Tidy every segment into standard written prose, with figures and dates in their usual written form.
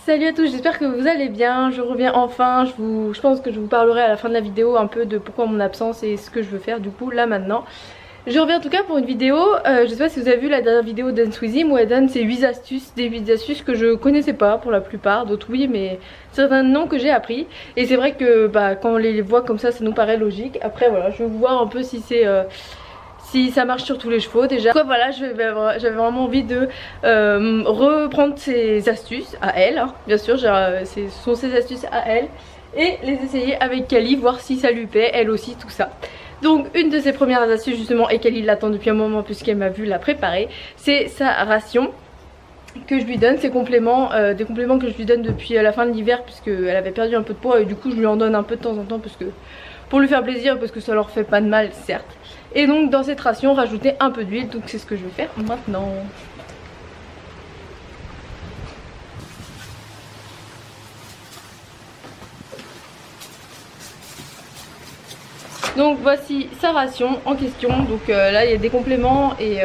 Salut à tous, j'espère que vous allez bien, je reviens enfin, je pense que je vous parlerai à la fin de la vidéo un peu de pourquoi mon absence et ce que je veux faire du coup là maintenant. Je reviens en tout cas pour une vidéo, je sais pas si vous avez vu la dernière vidéo d'Dance With Him où elle donne ses 8 astuces, des 8 astuces que je connaissais pas pour la plupart, d'autres oui mais certains noms que j'ai appris. Et c'est vrai que quand on les voit comme ça nous paraît logique. Après voilà, je vais voir un peu si c'est... si ça marche sur tous les chevaux déjà. Donc voilà, j'avais vraiment envie de reprendre ces astuces à elle, hein. Bien sûr, ce sont ses astuces à elle, et les essayer avec Kali, voir si ça lui plaît, elle aussi, tout ça. Donc une de ses premières astuces justement, et Kali l'attend depuis un moment puisqu'elle m'a vu la préparer, c'est sa ration que je lui donne, ses compléments, des compléments que je lui donne depuis la fin de l'hiver puisqu'elle avait perdu un peu de poids et du coup je lui en donne un peu de temps en temps parce que, pour lui faire plaisir, parce que ça leur fait pas de mal certes. Et donc dans cette ration rajouter un peu d'huile, donc c'est ce que je vais faire maintenant. Donc voici sa ration en question, donc là il y a des compléments et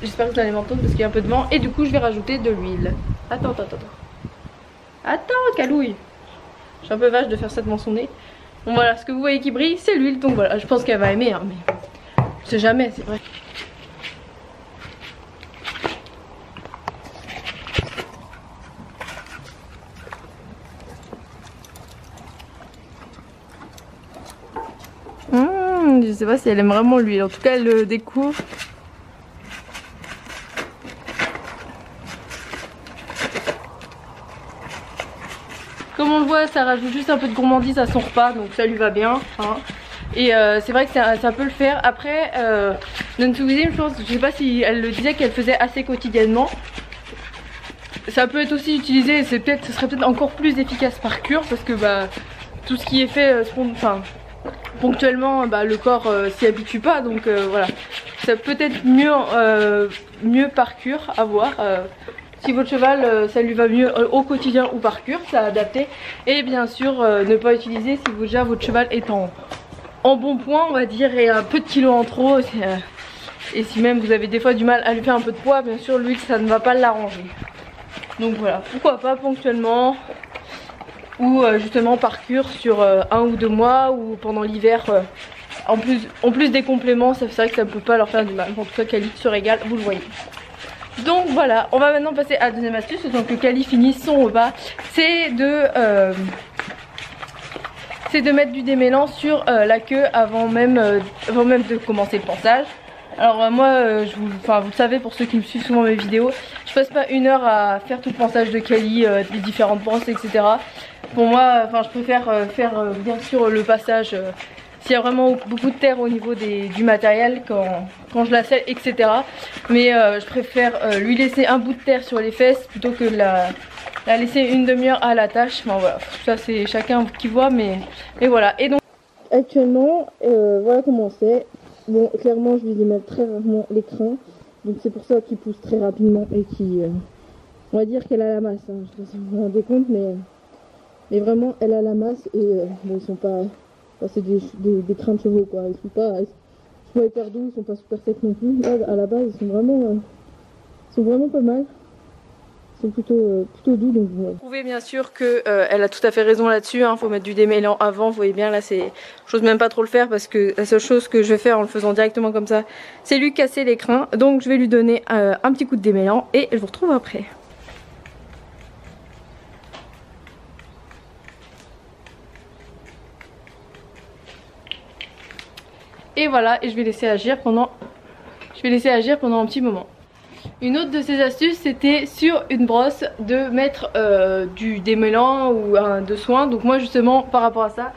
j'espère que vous allez m'entendre parce qu'il y a un peu de vent. Et du coup je vais rajouter de l'huile. Attends, Calouille. Je suis un peu vache de faire ça devant son nez. Bon voilà, ce que vous voyez qui brille c'est l'huile, donc voilà, je pense qu'elle va aimer hein, mais je sais jamais, c'est vrai. Je sais pas si elle aime vraiment l'huile, en tout cas elle le découvre. Comme on le voit, ça rajoute juste un peu de gourmandise à son repas, donc ça lui va bien hein. Et c'est vrai que ça peut le faire. Après Dance With Him, je sais pas si elle le disait qu'elle faisait assez quotidiennement. Ça peut être aussi utilisé, ce serait peut-être encore plus efficace par cure, parce que tout ce qui est fait ponctuellement, le corps s'y habitue pas, donc voilà. Ça peut être mieux par cure, à voir. Si votre cheval ça lui va mieux au quotidien ou par cure, ça adapté. Et bien sûr ne pas utiliser si déjà votre cheval est en bon point on va dire, et un peu de kilos en trop. Et si même vous avez des fois du mal à lui faire un peu de poids, bien sûr l'huile ça ne va pas l'arranger. Donc voilà, pourquoi pas ponctuellement ou justement par cure sur 1 ou 2 mois ou pendant l'hiver. En plus des compléments, c'est vrai que ça ne peut pas leur faire du mal. En tout cas Kali se régale, vous le voyez. Donc voilà, on va maintenant passer à la deuxième astuce, donc que Kali finisse son repas, c'est de mettre du démêlant sur la queue avant même de commencer le pansage. Alors moi, vous le savez pour ceux qui me suivent souvent mes vidéos, je passe pas 1 heure à faire tout le pansage de Kali, les différentes panses, etc. Pour moi, je préfère faire bien sûr le passage s'il y a vraiment beaucoup de terre au niveau du matériel quand je la selle, etc. Mais je préfère lui laisser un bout de terre sur les fesses plutôt que la laisser une demi-heure à la tâche. Enfin voilà, ça c'est chacun qui voit, mais voilà. Et donc actuellement, voilà comment c'est. Bon, clairement je vais y mettre très rarement les crins, donc c'est pour ça qu'il pousse très rapidement et qui, on va dire qu'elle a la masse, hein. Je sais pas si vous vous rendez compte, mais vraiment elle a la masse et bon, ils sont pas, c'est des crins de chevaux quoi, ils sont pas hyper doux, ils sont pas super secs non plus. Là à la base ils sont vraiment pas mal. Sont plutôt doux, donc ouais. Vous trouvez bien sûr que elle a tout à fait raison là-dessus, hein. Faut mettre du démêlant avant, vous voyez bien là j'ose même pas trop le faire parce que la seule chose que je vais faire en le faisant directement comme ça c'est lui casser les crins. Donc je vais lui donner un petit coup de démêlant et je vous retrouve après. Et voilà, et je vais laisser agir pendant un petit moment. Une autre de ces astuces, c'était sur une brosse de mettre du démêlant ou de soin. Donc moi justement par rapport à ça,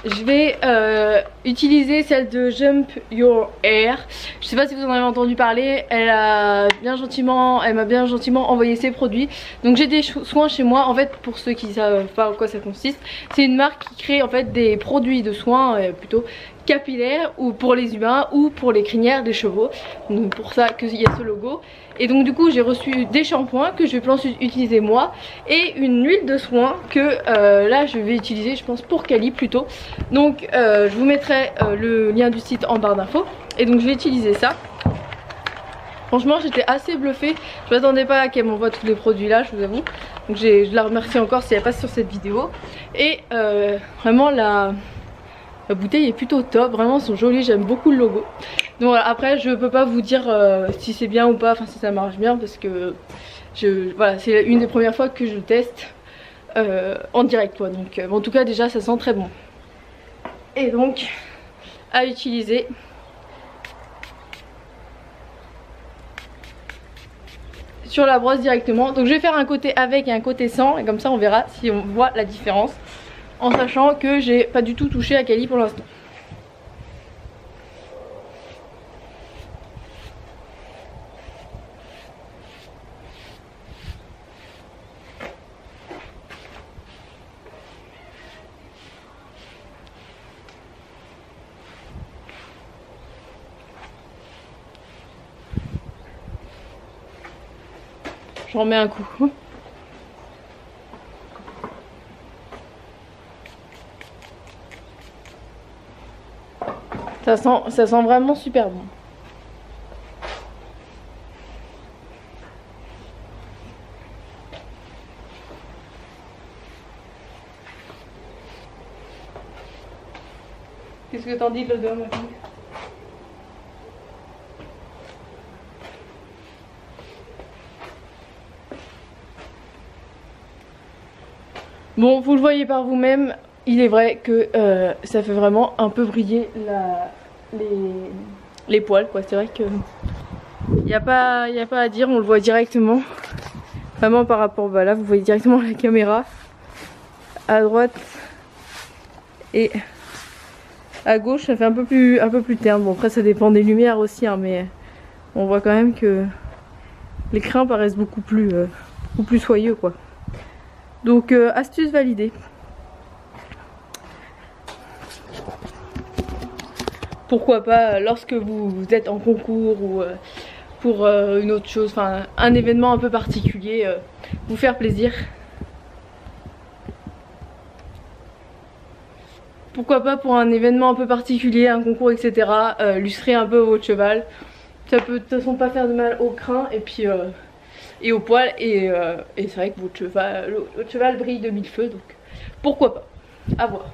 je vais utiliser celle de Jump Your Hair. Je sais pas si vous en avez entendu parler. Elle m'a bien gentiment envoyé ses produits. Donc j'ai des soins chez moi. En fait, pour ceux qui savent pas en quoi ça consiste, c'est une marque qui crée en fait des produits de soins plutôt capillaires, ou pour les humains ou pour les crinières des chevaux. Donc pour ça qu'il y a ce logo. Et donc du coup j'ai reçu des shampoings que je vais pouvoir utiliser moi, et une huile de soin que là je vais utiliser je pense pour Kali plutôt. Donc je vous mettrai le lien du site en barre d'infos. Et donc je vais utiliser ça. Franchement j'étais assez bluffée. Je m'attendais pas à qu'elle m'envoie tous les produits là, je vous avoue. Donc je la remercie encore si elle passe sur cette vidéo. Et vraiment la bouteille est plutôt top, vraiment elles sont jolies, j'aime beaucoup le logo. Donc voilà, après je peux pas vous dire si c'est bien ou pas, enfin si ça marche bien parce que voilà, c'est une des premières fois que je le teste en direct quoi. Donc en tout cas déjà ça sent très bon. Et donc à utiliser. Sur la brosse directement. Donc je vais faire un côté avec et un côté sans et comme ça on verra si on voit la différence. En sachant que j'ai pas du tout touché à Cali pour l'instant. Je remets un coup. Ça sent vraiment super bon. Qu'est-ce que t'en dis de l'odeur, ma fille? Bon, vous le voyez par vous-même, il est vrai que ça fait vraiment un peu briller les poils, quoi. C'est vrai que y a pas à dire, on le voit directement. Vraiment par rapport, bah là vous voyez directement la caméra. À droite et à gauche, ça fait un peu plus terne. Bon après ça dépend des lumières aussi, hein, mais on voit quand même que les crins paraissent beaucoup plus soyeux, quoi. Donc astuce validée. Pourquoi pas lorsque vous êtes en concours ou pour une autre chose, enfin un événement un peu particulier, vous faire plaisir. Pourquoi pas pour un événement un peu particulier, un concours, etc. Lustrer un peu votre cheval. Ça peut de toute façon pas faire de mal au crin et puis et au poil, et c'est vrai que votre cheval brille de mille feux, donc pourquoi pas, à voir.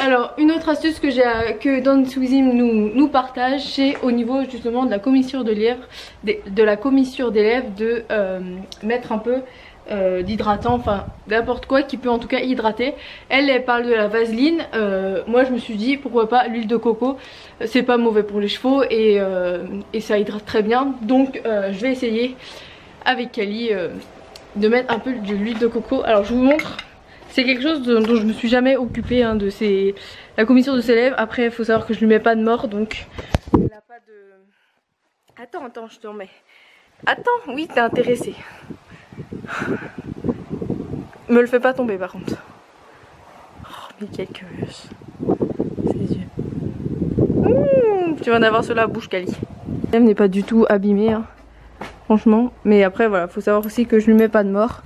Alors une autre astuce que Don Swizim nous partage, c'est au niveau justement de la commissure de lèvres, de mettre un peu d'hydratant, enfin n'importe quoi qui peut en tout cas hydrater. Elle parle de la vaseline, moi je me suis dit pourquoi pas l'huile de coco, c'est pas mauvais pour les chevaux et ça hydrate très bien. Donc je vais essayer avec Kali de mettre un peu de l'huile de coco. Alors je vous montre. C'est quelque chose dont je me suis jamais occupée, hein, de la commissure de ses lèvres. Après il faut savoir que je lui mets pas de mort, donc elle a pas de... Attends, je t'en mets. Attends, oui t'es intéressé. Me le fais pas tomber par contre. Oh mais quelle curieuse. Ses yeux. Tu vas en avoir sur la bouche, Kali. Elle n'est pas du tout abîmée, hein, franchement. Mais après voilà, faut savoir aussi que je lui mets pas de mort.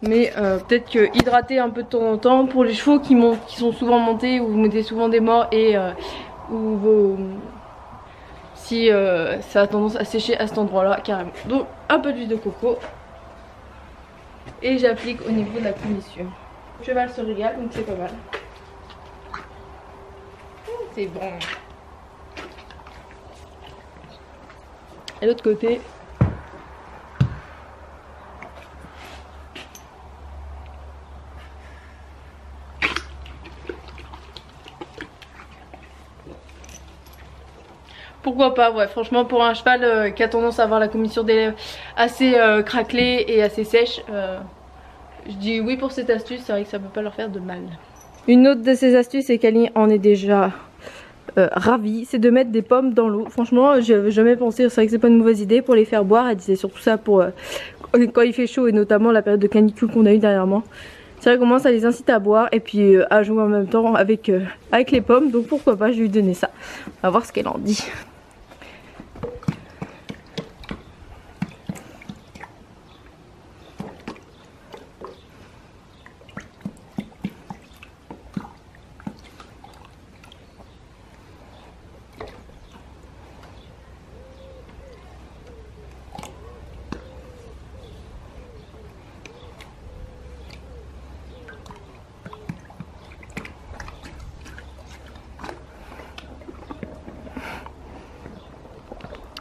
Mais peut-être que hydrater un peu de temps en temps pour les chevaux qui sont souvent montés, où vous mettez souvent des morts et si ça a tendance à sécher à cet endroit là carrément. Donc un peu d'huile de coco et j'applique au niveau de la commissure. Le cheval se régale, donc c'est pas mal. C'est bon. Et l'autre côté. Pourquoi pas, ouais, franchement pour un cheval qui a tendance à avoir la commissure des lèvres assez craquelée et assez sèche, je dis oui pour cette astuce, c'est vrai que ça peut pas leur faire de mal. Une autre de ces astuces, et Kali en est déjà ravie, c'est de mettre des pommes dans l'eau. Franchement j'avais jamais pensé, c'est vrai que c'est pas une mauvaise idée pour les faire boire. Elle disait surtout ça pour quand il fait chaud et notamment la période de canicule qu'on a eu dernièrement. c'est vrai comment ça les incite à boire et puis à jouer en même temps avec les pommes, donc pourquoi pas, je vais lui donner ça. On va voir ce qu'elle en dit.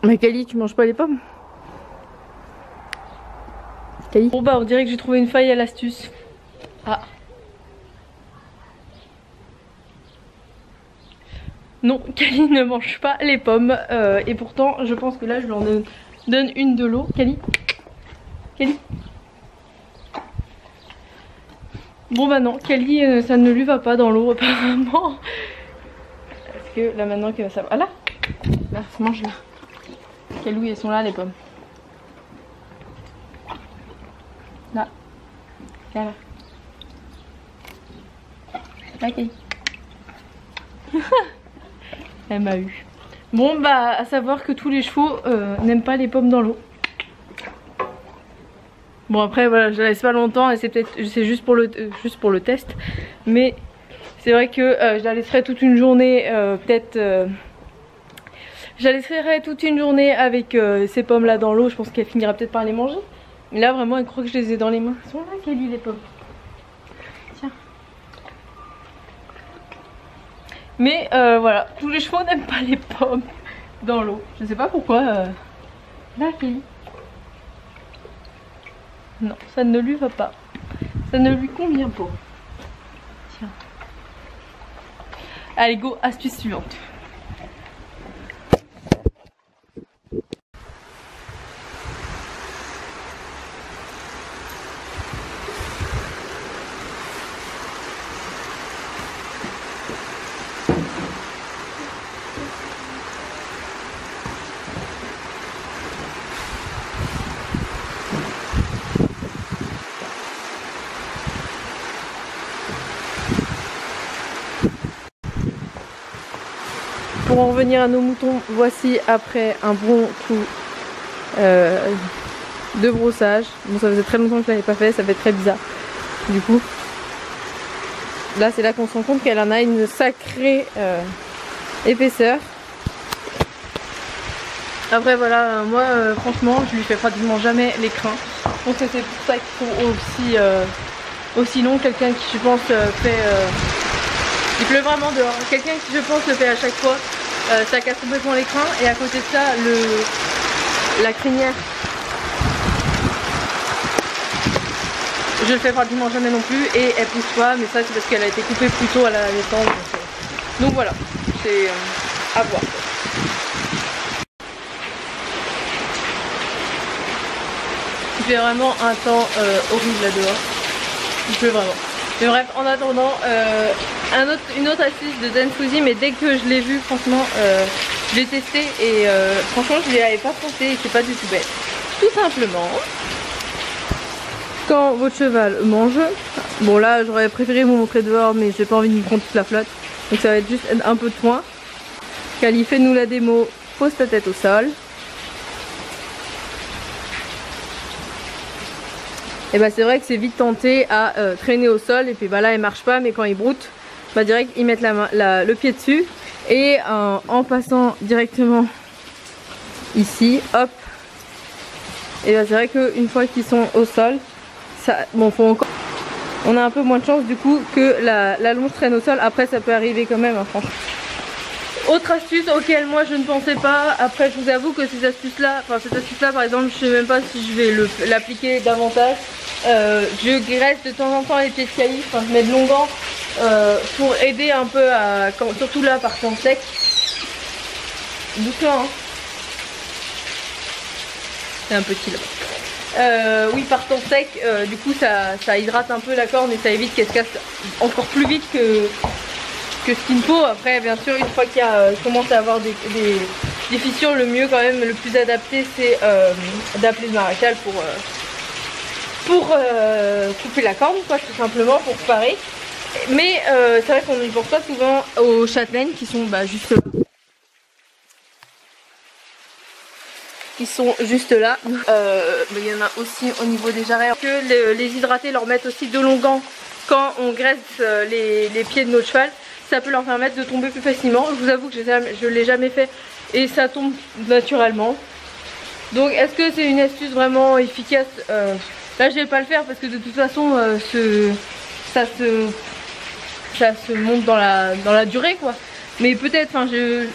Mais Kali, tu manges pas les pommes? Kali? Bon bah on dirait que j'ai trouvé une faille à l'astuce. Ah. Non, Kali ne mange pas les pommes. Et pourtant je pense que là je lui en donne une de l'eau. Kali? Kali? Bon bah non, Kali ça ne lui va pas dans l'eau apparemment. Parce que là maintenant qu'elle va savoir. Ah là! Là, mange là. Kalou, elles sont là les pommes. Là. Là, là. Là, Kali. Elle m'a eu. Bon bah à savoir que tous les chevaux n'aiment pas les pommes dans l'eau. Bon après voilà, je la laisse pas longtemps et c'est juste pour le test. Mais c'est vrai que je la laisserai toute une journée je la laisserai toute une journée avec ces pommes là dans l'eau. Je pense qu'elle finira peut-être par les manger. Mais là vraiment elle croit que je les ai dans les mains. Elles sont là Kali les pommes. Tiens. Mais voilà, tous les chevaux n'aiment pas les pommes dans l'eau. Je sais pas pourquoi. Là Kali. Non, ça ne lui va pas. Ça ne lui convient pas. Tiens. Allez go, astuce suivante. Pour en revenir à nos moutons, voici après un bon coup de brossage. Bon, ça faisait très longtemps que je l'avais pas fait, ça fait très bizarre. Du coup, là c'est là qu'on se rend compte qu'elle en a une sacrée épaisseur. Après voilà, moi franchement je lui fais pratiquement jamais les crins. Je pense que c'est pour ça qu'ils sont aussi longs. Quelqu'un qui je pense fait... il pleut vraiment dehors. Quelqu'un qui je pense le fait à chaque fois. Ça casse complètement l'écran et à côté de ça la crinière je le fais pratiquement jamais non plus et elle pousse pas, mais ça c'est parce qu'elle a été coupée plus tôt à la naissance, donc voilà, c'est à voir. Il fait vraiment un temps horrible là dehors, il pleut vraiment. Mais bref, en attendant, une autre astuce de Danfouzi, mais dès que je l'ai vu, franchement, je l'ai testé et franchement, je n'y avais pas pensé et c'est pas du tout bête. Tout simplement, quand votre cheval mange, bon là, j'aurais préféré vous montrer dehors, mais j'ai pas envie de me prendre toute la flotte, donc ça va être juste un peu de soin. Kali, fais-nous la démo, pose ta tête au sol. Et bah c'est vrai que c'est vite tenté à traîner au sol et puis bah là elle marche pas, mais quand ils broutent, bah direct ils mettent le pied dessus et en passant directement ici, hop, et bah c'est vrai qu'une fois qu'ils sont au sol, ça, bon faut encore, on a un peu moins de chance du coup que la longe traîne au sol. Après ça peut arriver quand même hein, franchement. Autre astuce auquel moi je ne pensais pas, après je vous avoue que ces astuces là, enfin cette astuce là par exemple je sais même pas si je vais l'appliquer davantage. Je graisse de temps en temps les pieds de Kali, enfin je mets de l'onguent pour aider un peu à, surtout là par temps sec. Doucement hein. C'est un petit là. Oui par temps sec, du coup ça hydrate un peu la corne et ça évite qu'elle se casse encore plus vite que ce qu'il me faut. Après bien sûr une fois qu'il commence à avoir des fissures, le mieux quand même, le plus adapté c'est d'appeler le maréchal pour pour couper la corne quoi, tout simplement pour parer. Mais c'est vrai qu'on n'y pense pas souvent aux châtaignes qui sont juste là. Qui sont juste là. Il y en a aussi au niveau des jarrets. Que les hydrater leur mettre aussi de longs gants quand on graisse les pieds de notre cheval. Ça peut leur permettre de tomber plus facilement. Je vous avoue que je l'ai jamais fait et ça tombe naturellement. Donc est-ce que c'est une astuce vraiment efficace? Là je vais pas le faire parce que de toute façon ça se monte dans la durée quoi. Mais peut-être,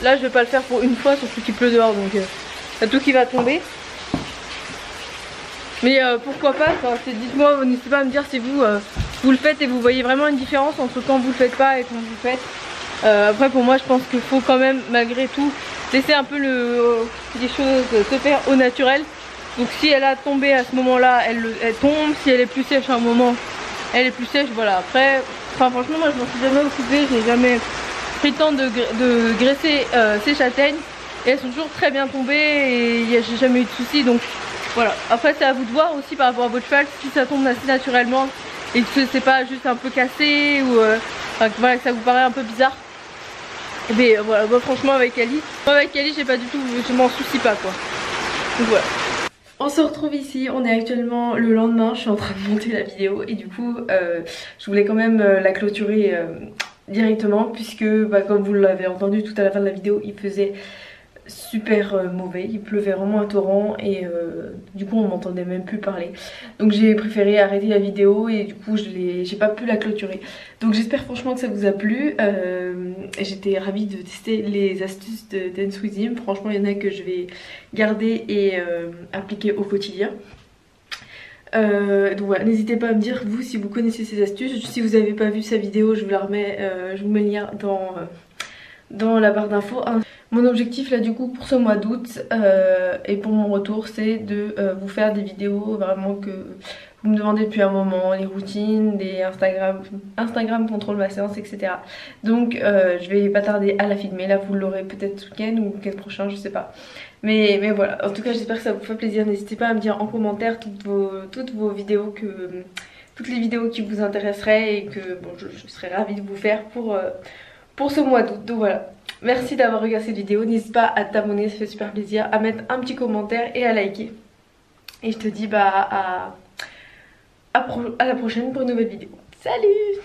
là je vais pas le faire pour une fois, surtout qu'il pleut dehors donc y a tout qui va tomber. Mais pourquoi pas, dites-moi, n'hésitez pas à me dire si vous le faites et vous voyez vraiment une différence entre quand vous le faites pas et quand vous le faites. Après pour moi je pense qu'il faut quand même malgré tout laisser un peu les choses se faire au naturel. Donc si elle a tombé à ce moment là elle tombe, si elle est plus sèche à un moment elle est plus sèche, voilà. Après franchement moi je m'en suis jamais occupée, j'ai jamais pris le temps de graisser ces châtaignes et elles sont toujours très bien tombées et j'ai jamais eu de soucis donc voilà. Après c'est à vous de voir aussi par rapport à votre cheval si ça tombe assez naturellement et que c'est pas juste un peu cassé ou voilà, que ça vous paraît un peu bizarre. Mais voilà, moi franchement avec Ali j'ai pas du tout, je m'en soucie pas quoi. Donc voilà. On se retrouve ici, on est actuellement le lendemain, je suis en train de monter la vidéo et du coup je voulais quand même la clôturer directement puisque comme vous l'avez entendu tout à la fin de la vidéo il faisait super mauvais, il pleuvait vraiment un torrent et du coup on m'entendait même plus parler, donc j'ai préféré arrêter la vidéo et du coup j'ai pas pu la clôturer. Donc j'espère franchement que ça vous a plu. J'étais ravie de tester les astuces de Dance With Him, franchement il y en a que je vais garder et appliquer au quotidien. Donc voilà, n'hésitez pas à me dire vous si vous connaissez ces astuces. Si vous n'avez pas vu sa vidéo je vous la remets, je vous mets le lien dans la barre d'infos. Mon objectif là du coup pour ce mois d'août et pour mon retour c'est de vous faire des vidéos vraiment que vous me demandez depuis un moment, les routines, les Instagram contrôle ma séance etc. Donc je vais pas tarder à la filmer, là vous l'aurez peut-être ce week-end ou le week-end prochain, je sais pas. Mais voilà, en tout cas j'espère que ça vous fait plaisir, n'hésitez pas à me dire en commentaire toutes vos vidéos toutes les vidéos qui vous intéresseraient et que bon, je serais ravie de vous faire pour ce mois d'août. Donc voilà. Merci d'avoir regardé cette vidéo, n'hésite pas à t'abonner, ça fait super plaisir, à mettre un petit commentaire et à liker. Et je te dis à la prochaine pour une nouvelle vidéo. Salut!